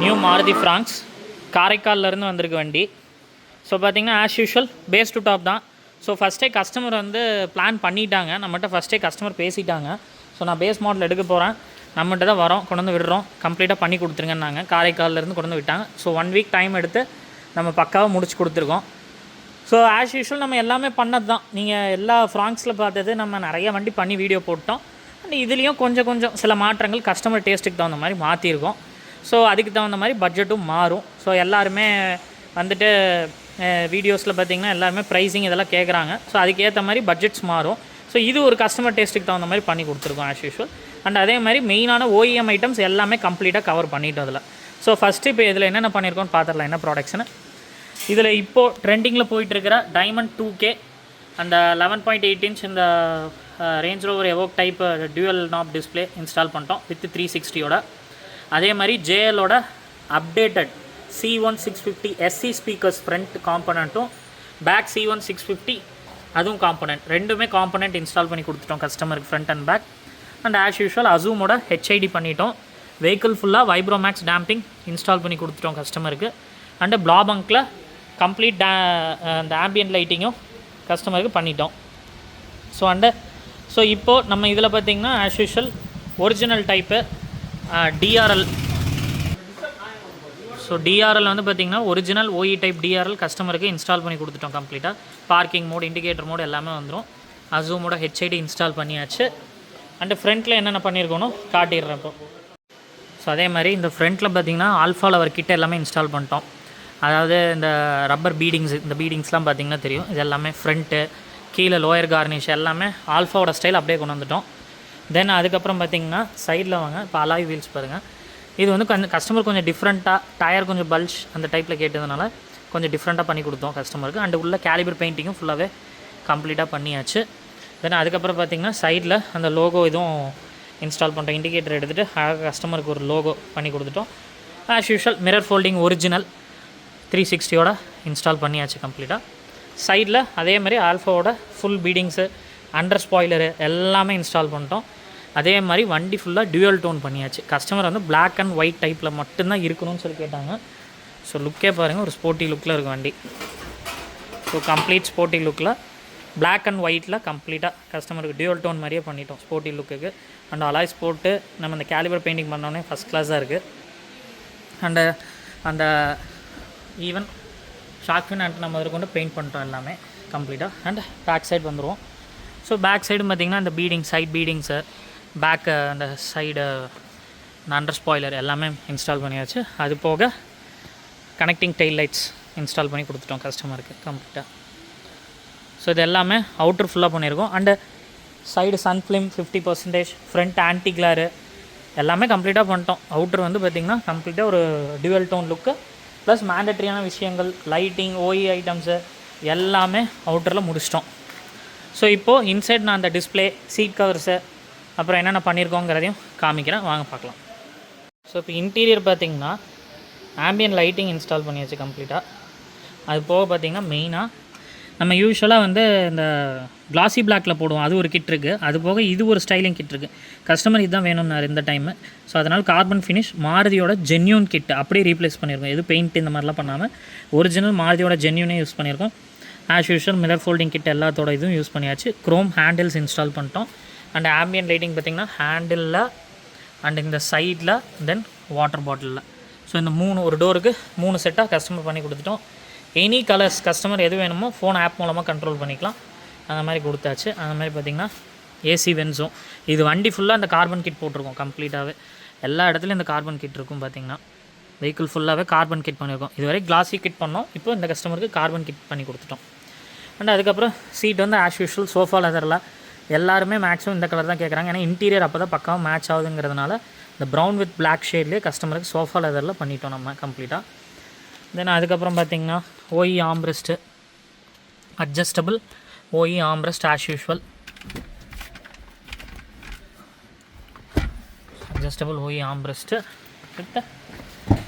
New Maruti francs காரைக்கால்லேருந்து வந்திருக்கு வண்டி. So பார்த்திங்கன்னா as usual base to top தான். ஸோ ஃபஸ்ட்டே கஸ்டமர் வந்து பிளான் பண்ணிட்டாங்க, நம்மகிட்ட ஃபஸ்ட்டே கஸ்டமர் பேசிட்டாங்க. ஸோ நான் பேஸ் மாடல் எடுக்க போகிறேன், நம்மகிட்ட தான் வரோம், கொண்டு வந்து விடுறோம், கம்ப்ளீட்டாக பண்ணி கொடுத்துருங்கன்னாங்க. காரைக்கால்லேருந்து கொண்டு வந்து விட்டாங்க. ஸோ 1 வீக் டைம் எடுத்து நம்ம பக்காவாக முடிச்சு கொடுத்துருக்கோம். ஸோ ஆஸ் யூஷுவல் நம்ம எல்லாமே பண்ணது தான். நீங்கள் எல்லா ஃப்ராங்க்ஸில் பார்த்தது நம்ம நிறைய வண்டி பண்ணி வீடியோ போட்டோம். அண்ட் இதுலேயும் கொஞ்சம் சில மாற்றங்கள் கஸ்டமர் டேஸ்ட்டுக்கு தகுந்த மாதிரி மாற்றிருக்கோம். ஸோ அதுக்கு தகுந்த மாதிரி பட்ஜெட்டும் மாறும். ஸோ எல்லாருமே வந்துட்டு வீடியோஸில் பார்த்திங்கன்னா எல்லாருமே ப்ரைஸிங் இதெல்லாம் கேட்குறாங்க. ஸோ அதுக்கேற்ற மாதிரி பட்ஜெட்ஸ் மாறும். ஸோ இது ஒரு கஸ்டமர் டேஸ்ட்டுக்கு தகுந்த மாதிரி பண்ணி கொடுத்துருக்கோம் ஆஸ் யூஷுவல். அண்ட் அதே மாதிரி மெயினான OEM ஐட்டம்ஸ் எல்லாமே கம்ப்ளீட்டாக கவர் பண்ணிட்டோம் அதில். ஸோ ஃபஸ்ட்டு இப்போ இதில் என்னென்ன பண்ணியிருக்கோன்னு பார்த்துடலாம், என்ன ப்ராடக்ட்ஸ்னு. இதில் இப்போது ட்ரெண்டிங்கில் போயிட்டுருக்கிற டைமண்ட் 2K அந்த 11.8 inch இந்த Range Rover Evoque type dual knob display install பண்ணிட்டோம் வித் 360ஓட. அதே மாதிரி JLோட updated C1 650 SC speakers front காம்பனண்ட்டும் பேக் C1 650 அதுவும் காம்பனண்ட், ரெண்டுமே காம்பனண்ட் இன்ஸ்டால் பண்ணி கொடுத்துட்டோம் கஸ்டமருக்கு front and back. And as usual அசூமோட HID பண்ணிட்டோம். வெஹிக்கிள் ஃபுல்லாக வைப்ரோமேக்ஸ் டேம்பிங் இன்ஸ்டால் பண்ணி கொடுத்துட்டோம் கஸ்டமருக்கு. அண்டு ப்ளாபங்கில் கம்ப்ளீட் அந்த ஆம்பியன்ட் லைட்டிங்கும் கஸ்டமருக்கு பண்ணிட்டோம். ஸோ இப்போது நம்ம இதில் பார்த்திங்கன்னா as usual original type DRL. So DRL வந்து பார்த்திங்கன்னா ஒரிஜினல் OE டைப் DRL கஸ்டமருக்கு இன்ஸ்டால் பண்ணி கொடுத்துட்டோம் கம்ப்ளீட்டாக. பார்க்கிங் மோட், இண்டிகேட்டர் மோட் எல்லாமே வந்துடும். அசூமோட HID இன்ஸ்டால் பண்ணியாச்சு. அண்டு ஃப்ரண்ட்டில் என்னென்ன பண்ணியிருக்கணும் காட்டிடுறேன் இப்போ. ஸோ அதே மாதிரி இந்த ஃப்ரண்ட்டில் பார்த்திங்கன்னா ஆல்ஃபா லவர் கிட்ட எல்லாமே இன்ஸ்டால் பண்ணிட்டோம். அதாவது இந்த ரப்பர் பீடிங்ஸ், இந்த பீடிங்ஸ்லாம் பார்த்திங்கன்னா தெரியும். இது எல்லாமே ஃப்ரண்ட்டு, கீழே லோயர் கார்னிஷ் எல்லாமே ஆல்ஃபாவோட ஸ்டைல் அப்படியே கொண்டு வந்துட்டோம். தென் அதுக்கப்புறம் பார்த்திங்கன்னா சைடில் வாங்க, இப்போ அலாய் வீல்ஸ் பாருங்கள். இது வந்து கொஞ்சம் கஸ்டமர் கொஞ்சம் டிஃப்ரெண்ட்டாக, டயர் கொஞ்சம் பல்ஜ் அந்த டைப்பில் கேட்டதுனால கொஞ்சம் டிஃப்ரெண்ட்டாக பண்ணி கொடுத்தோம் கஸ்டமருக்கு. அண்டு உள்ள கேலிபர் பெயிண்டிங்கும் ஃபுல்லாகவே கம்ப்ளீட்டாக பண்ணியாச்சு. தென் அதுக்கப்புறம் பார்த்திங்கன்னா சைடில் அந்த லோகோ இதுவும் இன்ஸ்டால் பண்ணிட்டோம். இண்டிகேட்டர் எடுத்துகிட்டு அழகாக கஸ்டமருக்கு ஒரு லோகோ பண்ணி கொடுத்துட்டோம். As usual mirror folding original 360ஓட இன்ஸ்டால் பண்ணியாச்சு கம்ப்ளீட்டாக. சைடில் அதே மாதிரி ஆல்ஃபாவோட ஃபுல் பீடிங்ஸு, அண்டர் ஸ்பாய்லரு எல்லாமே இன்ஸ்டால் பண்ணிட்டோம். அதே மாதிரி வண்டி ஃபுல்லாக டியூவல் டோன் பண்ணியாச்சு. கஸ்டமர் வந்து பிளாக் அண்ட் ஒயிட் டைப்பில் மட்டும்தான் இருக்கணும்னு சொல்லி கேட்டாங்க. ஸோ லுக்கே பாருங்கள், ஒரு ஸ்போர்ட்டி லுக்கில் இருக்கும் வண்டி. ஸோ கம்ப்ளீட் ஸ்போர்ட்டி லுக்கில் பிளாக் அண்ட் ஒயிட்டில் கம்ப்ளீட்டாக கஸ்டமருக்கு டியூவல் டோன் மாதிரியே பண்ணிட்டோம் ஸ்போர்ட்டி லுக்குக்கு. அண்ட் அலாய்ஸ் போட்டு நம்ம இந்த கேலிபர் பெயிண்டிங் பண்ணோன்னே ஃபஸ்ட் கிளாஸாக இருக்குது. அண்டு அந்த ஈவன் ஷார்க்ஃபின் அண்ட் நம்ம கொண்டு பெயிண்ட் பண்ணிட்டோம் எல்லாமே கம்ப்ளீட்டாக. அண்ட் பேக் சைடு வந்துடுவோம். ஸோ பேக் சைடு பார்த்திங்கன்னா இந்த பீடிங், சைட் பீடிங்ஸு, பேக்கு அந்த சைடு இந்த அண்டர் ஸ்பாய்லர் எல்லாமே இன்ஸ்டால் பண்ணியாச்சு. அது போக கனெக்டிங் டெயில் லைட்ஸ் இன்ஸ்டால் பண்ணி கொடுத்துட்டோம் கஸ்டமருக்கு கம்ப்ளீட்டாக. ஸோ இது எல்லாமே அவுட்ரு ஃபுல்லாக பண்ணியிருக்கோம். And side sun film 50%, front anti glare எல்லாமே கம்ப்ளீட்டாக பண்ணிட்டோம். அவுட்ரு வந்து பார்த்திங்கன்னா கம்ப்ளீட்டாக ஒரு டியூவல் டோன் லுக்கு ப்ளஸ் மேண்டட்ரியான விஷயங்கள், லைட்டிங், OE ஐட்டம்ஸு எல்லாமே அவுட்டரில் முடிச்சிட்டோம். ஸோ இப்போது இன்சைட் நான் அந்த டிஸ்பிளே, சீட் கவர்ஸு அப்புறம் என்னென்ன பண்ணியிருக்கோங்கிறதையும் காமிக்கிறேன், வாங்க பார்க்கலாம். ஸோ இப்போ இன்டீரியர் பார்த்திங்கன்னா ஆம்பியன் லைட்டிங் இன்ஸ்டால் பண்ணியாச்சு கம்ப்ளீட்டாக. அது போக பார்த்திங்கன்னா மெயினாக நம்ம யூஸ்வலாக வந்து இந்த கிளாசி பிளாக்கில் போடுவோம், அது ஒரு கிட் இருக்குது. அது போக இது ஒரு ஸ்டைலிங் கிட் இருக்குது. கஸ்டமர் இதுதான் வேணும்னாரு இந்த டைமு. ஸோ அதனால் கார்பன் ஃபினிஷ் மாருதியோட ஜென்யூன் கிட் அப்படியே ரீப்ளேஸ் பண்ணியிருக்கோம். எது பெயிண்ட் இந்த மாதிரிலாம் பண்ணாமல் ஒரிஜினல் மாருதியோட ஜென்யூனே யூஸ் பண்ணியிருக்கோம். As usual mirror folding kit எல்லாத்தோட இதுவும் யூஸ் பண்ணியாச்சு. க்ரோம் ஹேண்டில்ஸ் இன்ஸ்டால் பண்ணிட்டோம். அண்ட் ஆம்பியன் லைட்டிங் பார்த்திங்கன்னா ஹேண்டிலில் அண்ட் இந்த சைடில், தென் வாட்டர் பாட்டிலில். ஸோ இந்த ஒரு டோருக்கு 3 செட்டாக கஸ்டமர் பண்ணி கொடுத்துட்டோம். எனி கலர்ஸ் கஸ்டமர் எது வேணுமோ ஃபோன் ஆப் மூலமாக கண்ட்ரோல் பண்ணிக்கலாம், அந்த மாதிரி கொடுத்தாச்சு. அந்த மாதிரி பார்த்திங்கன்னா ஏசி வென்ஸும் இது வண்டி ஃபுல்லாக இந்த கார்பன் கிட் போட்டிருக்கோம் கம்ப்ளீட்டாகவே. எல்லா இடத்துலையும் இந்த கார்பன் கிட் இருக்கும் பார்த்திங்கன்னா. வெஹிக்கிள் ஃபுல்லாகவே கார்பன் கிட் பண்ணியிருக்கோம். இதுவரை கிளாஸி கிட் பண்ணோம், இப்போ இந்த கஸ்டமருக்கு கார்பன் கிட் பண்ணி கொடுத்துட்டோம். அண்ட் அதுக்கப்புறம் சீட் வந்து ஆஸ் யூஷுவல் சோஃபா லெதரில் எல்லாருமே மேக்ஸிமம் இந்த கலர் தான் கேட்குறாங்க. ஏன்னா இன்டீரியர் அப்போ தான் பக்காவும் மேட்ச் ஆகுதுங்கிறதுனால இந்த ப்ரௌன் வித் பிளாக் ஷேட்லேயே கஸ்டமருக்கு சோஃபா லெதரில் பண்ணிட்டோம் நம்ம கம்ப்ளீட்டாக. தென் அதுக்கப்புறம் பார்த்திங்கன்னா OE armrest, adjustable OE armrest as usual, adjustable OE armrest.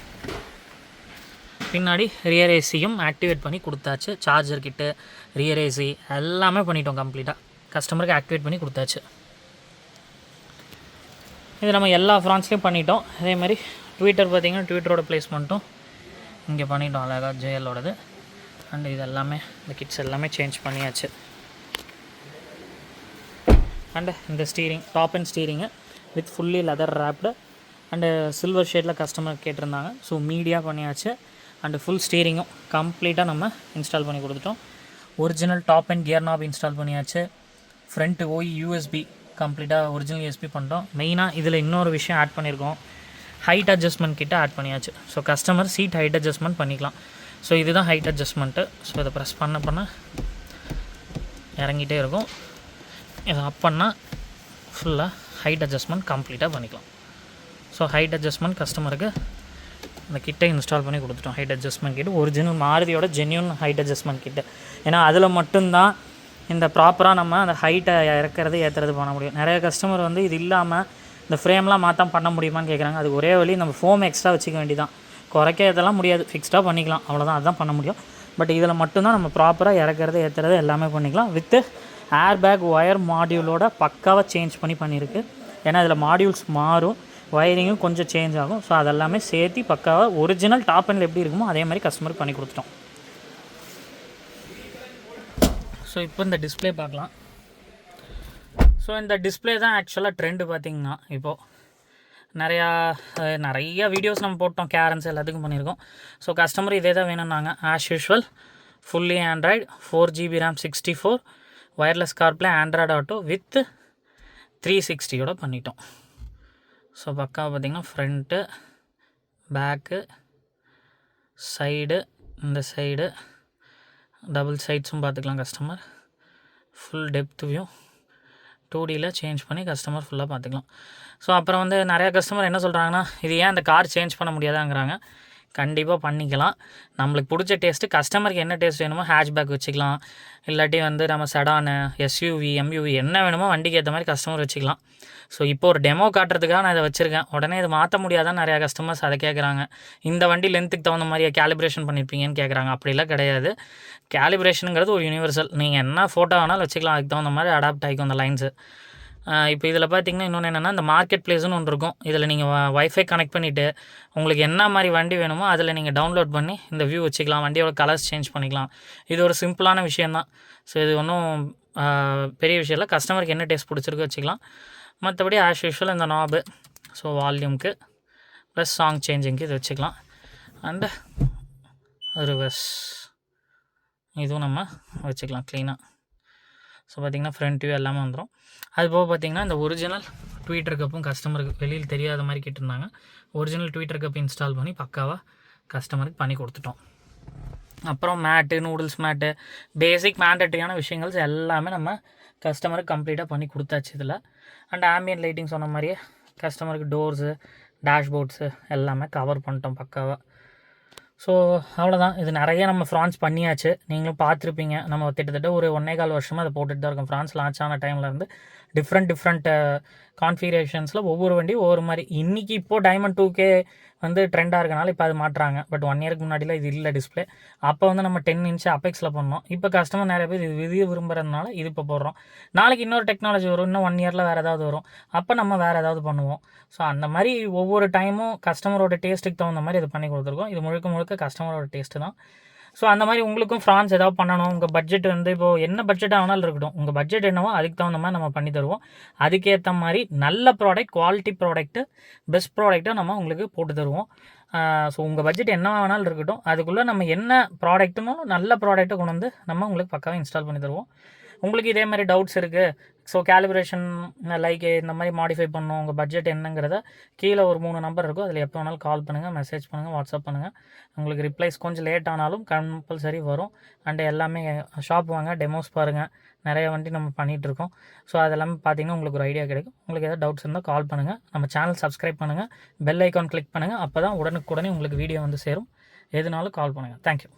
பின்னாடி ரியர் ஏசியும் ஆக்டிவேட் பண்ணி கொடுத்தாச்சு. சார்ஜர் கிட்டு, ரியர் ஏசி எல்லாமே பண்ணிட்டோம் கம்ப்ளீட்டாக. கஸ்டமருக்கு ஆக்டிவேட் பண்ணி கொடுத்தாச்சு. இது நம்ம எல்லா ஃப்ரான்ஸ்லேயும் பண்ணிட்டோம். அதே மாதிரி ட்விட்டர் பார்த்திங்கன்னா ட்விட்டரோட ப்ளேஸ்மெண்ட்டும் இங்கே பண்ணிட்டோம் அழகாக ஜேஎல்லோடது. அண்ட் இது எல்லாமே இந்த கிட்ஸ் எல்லாமே சேஞ்ச் பண்ணியாச்சு. அண்டு இந்த steering top and steering with fully leather wrapped and silver ஷேடில் கஸ்டமர் கேட்டிருந்தாங்க. ஸோ மீடியா பண்ணியாச்சு. அண்டு ஃபுல் ஸ்டீரிங்கும் கம்ப்ளீட்டாக நம்ம இன்ஸ்டால் பண்ணி கொடுத்துட்டோம். Original top and gear knob install பண்ணியாச்சு. ஃப்ரண்ட்டு ஓய் யூஎஸ்பி கம்ப்ளீட்டாக ஒரிஜினல் யூஎஸ்பி பண்ணிட்டோம். மெயினாக இதில் இன்னொரு விஷயம் ஆட் பண்ணியிருக்கோம், ஹைட் அட்ஜஸ்ட்மெண்ட் கிட்ட ஆட் பண்ணியாச்சு. So customer seat height adjustment பண்ணிக்கலாம். ஸோ இதுதான் ஹைட் அட்ஜஸ்ட்மெண்ட்டு. ஸோ இதை ப்ரெஸ் பண்ண இறங்கிட்டே இருக்கும். இதை அப் பண்ணால் ஃபுல்லாக ஹைட் அட்ஜஸ்ட்மெண்ட் கம்ப்ளீட்டாக பண்ணிக்கலாம். ஸோ ஹைட் அட்ஜஸ்ட்மெண்ட் கஸ்டமருக்கு அந்த கிட்டே இன்ஸ்டால் பண்ணி கொடுத்துட்டோம். ஹைட் அட்ஜஸ்ட்மெண்ட் கிட்ட ஒரிஜினல் மாருதியோட ஜென்யூன் ஹைட் அட்ஜஸ்ட்மெண்ட் கிட்ட. ஏன்னா அதில் மட்டும்தான் இந்த ப்ராப்பராக நம்ம அந்த ஹைட்டை இறக்கிறது ஏற்றுறது பண்ண முடியும். நிறைய கஸ்டமர் வந்து இது இல்லாமல் இந்த ஃப்ரேம்லாம் மாற்றம் பண்ண முடியுமான்னு கேட்குறாங்க. அது ஒரே வழி, நம்ம ஃபோம் எக்ஸ்ட்ரா வச்சுக்க வேண்டியதான். குறைக்க இதெல்லாம் முடியாது, ஃபிக்ஸ்டாக பண்ணிக்கலாம், அவ்வளோதான், அதுதான் பண்ண முடியும். பட் இதில் மட்டும்தான் நம்ம ப்ராப்பராக இறக்கிறது ஏற்றுறது எல்லாமே பண்ணிக்கலாம். வித்து ஏர் பேக் ஒயர் மாடியூலோட பக்காவாக சேஞ்ச் பண்ணியிருக்கு. ஏன்னா இதில் மாடியூல்ஸ் மாறும், ஒயரிங்கும் கொஞ்சம் சேஞ்ச் ஆகும். ஸோ அதெல்லாமே சேர்த்து பக்காவாக ஒரிஜினல் டாப் அண்டில் எப்படி இருக்குமோ அதே மாதிரி கஸ்டமருக்கு பண்ணி கொடுத்துட்டோம். ஸோ இப்போ இந்த டிஸ்பிளே பார்க்கலாம். ஸோ இந்த டிஸ்பிளே தான் ஆக்சுவலாக ட்ரெண்டு பார்த்திங்கன்னா. இப்போது நிறையா வீடியோஸ் நம்ம போட்டோம், கேரன்ஸ் எல்லாத்துக்கும் பண்ணியிருக்கோம். ஸோ கஸ்டமர் இதே தான் வேணும்னாங்க. As usual fully Android, 4GB RAM 64, wireless CarPlay, Android Auto with 360 பண்ணிட்டோம். ஸோ பக்காவை பார்த்திங்கன்னா ஃப்ரண்ட்டு, பேக்கு, சைடு, இந்த சைடு டபுள் சைட்ஸும் பார்த்துக்கலாம். கஸ்டமர் ஃபுல் டெப்த் வியூ 2Dயில் சேஞ்ச் பண்ணி கஸ்டமர் ஃபுல்லாக பார்த்துக்கலாம். ஸோ அப்புறம் வந்து நிறையா கஸ்டமர் என்ன சொல்கிறாங்கன்னா, இது ஏன் இந்த கார் சேஞ்ச் பண்ண முடியாதாங்கிறாங்க. கண்டிப்பாக பண்ணிக்கலாம். நம்மளுக்கு பிடிச்ச டேஸ்ட்டு, கஸ்டமருக்கு என்ன டேஸ்ட் வேணுமோ ஹேட்ச்பேக் வச்சுக்கலாம். இல்லாட்டி வந்து நம்ம செடானு, எஸ்யூவி, எம்யூவி என்ன வேணுமோ வண்டிக்கு ஏற்ற மாதிரி கஸ்டமர் வச்சுக்கலாம். ஸோ இப்போ ஒரு டெமோ காட்டுறதுக்காக நான் இதை வச்சுருக்கேன். உடனே இது மாற்ற முடியாதான் நிறையா கஸ்டமர்ஸ் அதை கேட்குறாங்க. இந்த வண்டி லென்த்துக்கு தகுந்த மாதிரியே கேலிப்ரேஷன் பண்ணியிருப்பீங்கன்னு கேட்குறாங்க. அப்படிலாம் கிடையாது. கேலிப்ரேஷனுங்கிறது ஒரு யூனிவர்சல். நீங்கள் என்ன ஃபோட்டோ வேணாலும் வச்சுக்கலாம், அதுக்கு தகுந்த மாதிரி அடாப்ட் ஆகிக்கும் அந்த லைன்ஸு. இப்போ இதில் பார்த்திங்கன்னா இன்னொன்று என்னென்னா, இந்த மார்க்கெட் ப்ளேஸ்னு ஒன்று இருக்கும். இதில் நீங்கள் வைஃபை கனெக்ட் பண்ணிவிட்டு உங்களுக்கு என்ன மாதிரி வண்டி வேணுமோ அதில் நீங்கள் டவுன்லோட் பண்ணி இந்த வியூ வச்சுக்கலாம். வண்டியோட கலர்ஸ் சேஞ்ச் பண்ணிக்கலாம். இது ஒரு சிம்பிளான விஷயந்தான். ஸோ இது ஒன்றும் பெரிய விஷயம் இல்லை. கஸ்டமருக்கு என்ன டேஸ்ட் பிடிச்சிருக்கோ வச்சுக்கலாம். மற்றபடி ஆஸ் யூஷுவல் இந்த நாபு, ஸோ வால்யூம்க்கு ப்ளஸ் சாங் சேஞ்சிங்க்கு இது வச்சுக்கலாம். அண்டு ரிவர்ஸ் இதுவும் நம்ம வச்சுக்கலாம் க்ளீனாக. ஸோ பார்த்திங்கன்னா ஃப்ரண்ட் வியூ எல்லாமே வந்துடும். அது போக பார்த்திங்கன்னா இந்த ஒரிஜினல் ட்வீட்டர் கப்பும் கஸ்டமருக்கு வெளியில் தெரியாத மாதிரி கேட்டிருந்தாங்க. ஒரிஜினல் ட்வீட்டர் கப் இன்ஸ்டால் பண்ணி பக்காவாக கஸ்டமருக்கு பண்ணி கொடுத்துட்டோம். அப்புறம் மேட்டு, நூடுல்ஸ் மேட்டு, பேசிக் மேண்டட்ரியான விஷயங்கள் எல்லாமே நம்ம கஸ்டமருக்கு கம்ப்ளீட்டாக பண்ணி கொடுத்தாச்சு இதில். அண்ட் ஆம்பியன்ட் லைட்டிங் சொன்ன மாதிரியே கஸ்டமருக்கு டோர்ஸு, டேஷ்போர்ட்ஸு எல்லாமே கவர் பண்ணிட்டோம் பக்காவாக. ஸோ அவ்வளோதான். இது நிறைய நம்ம ஃப்ரான்ஸ் பண்ணியாச்சு, நீங்களும் பார்த்துருப்பீங்க. நம்ம கிட்டத்தட்ட ஒரு 1.25 வருஷமாக அதை போட்டுட்டு தான் இருக்கோம். ஃப்ரான்ஸ் லான்ச் ஆன டைம்லேருந்து டிஃப்ரெண்ட் கான்ஃபிகரேஷன்ஸில் ஒவ்வொரு வண்டியும் ஒவ்வொரு மாதிரி. இன்றைக்கி இப்போது டைமண்ட் 2K வந்து ட்ரெண்டாக இருக்கனால இப்போ அது மாட்டுறாங்க. பட் 1 இயருக்கு முன்னாடியில் இது இல்லை டிஸ்பிளே. அப்போ வந்து நம்ம 10 இன்ச் அப்பெக்ஸில் பண்ணோம். இப்போ கஸ்டமர் நிறைய பேர் இது விரும்புகிறதுனால இது இப்போ போடுறோம். நாளைக்கு இன்னொரு டெக்னாலஜி வரும், இன்னும் 1 இயரில் வேறு ஏதாவது வரும், அப்போ நம்ம வேறு ஏதாவது பண்ணுவோம். ஸோ அந்த மாதிரி ஒவ்வொரு டைமும் கஸ்டமரோட டேஸ்ட்டுக்கு தகுந்த மாதிரி இது பண்ணி கொடுத்துருக்கோம். இது முழுக்க கஸ்டமரோட டேஸ்ட்டு தான். ஸோ அந்த மாதிரி உங்களுக்கும் ஃப்ரான்ஸ் ஏதாவது பண்ணணும், உங்கள் பட்ஜெட் வந்து இப்போது என்ன பட்ஜெட் ஆனாலும் இருக்கட்டும், உங்கள் பட்ஜெட் என்னவோ அதுக்கு தகுந்த மாதிரி நம்ம பண்ணி தருவோம். அதுக்கேற்ற மாதிரி நல்ல ப்ராடக்ட், குவாலிட்டி ப்ராடக்ட்டு, பெஸ்ட் ப்ராடக்ட்டை நம்ம உங்களுக்கு போட்டு தருவோம். ஸோ உங்கள் பட்ஜெட் என்ன வேணாலும் இருக்கட்டும், அதுக்குள்ளே நம்ம என்ன ப்ராடக்ட்டுனோ நல்ல ப்ராடக்ட்டை கொண்டு வந்து நம்ம உங்களுக்கு பக்காவாக இன்ஸ்டால் பண்ணி தருவோம். உங்களுக்கு இதே மாதிரி டவுட்ஸ் இருக்குது, ஸோ கேலிப்ரேஷன் லைக் இந்த மாதிரி மாடிஃபை பண்ணணும், உங்கள் பட்ஜெட் என்னங்கிறத கீழே ஒரு 3 நம்பர் இருக்கும், அதில் எப்போ வேணாலும் கால் பண்ணுங்கள், மெசேஜ் பண்ணுங்கள், வாட்ஸ்அப் பண்ணுங்கள். உங்களுக்கு ரிப்ளைஸ் கொஞ்சம் லேட் ஆனாலும் கம்பல்சரி வரும். அண்டு எல்லாமே ஷாப் வாங்க, டெமோஸ் பாருங்கள், நிறைய வண்டி நம்ம பண்ணிகிட்ருக்கோம். ஸோ அதெல்லாமே பார்த்தீங்கன்னா உங்களுக்கு ஒரு ஐடியா கிடைக்கும். உங்களுக்கு ஏதாவது டவுட்ஸ் இருந்தால் கால் பண்ணுங்கள், நம்ம சேனல் சப்ஸ்கிரைப் பண்ணுங்கள், பெல் ஐக்கான் கிளிக் பண்ணுங்கள். அப்போ தான் உடனுக்குடனே உங்களுக்கு வீடியோ வந்து சேரும். எதுனாலும் கால் பண்ணுங்கள். தேங்க்யூ.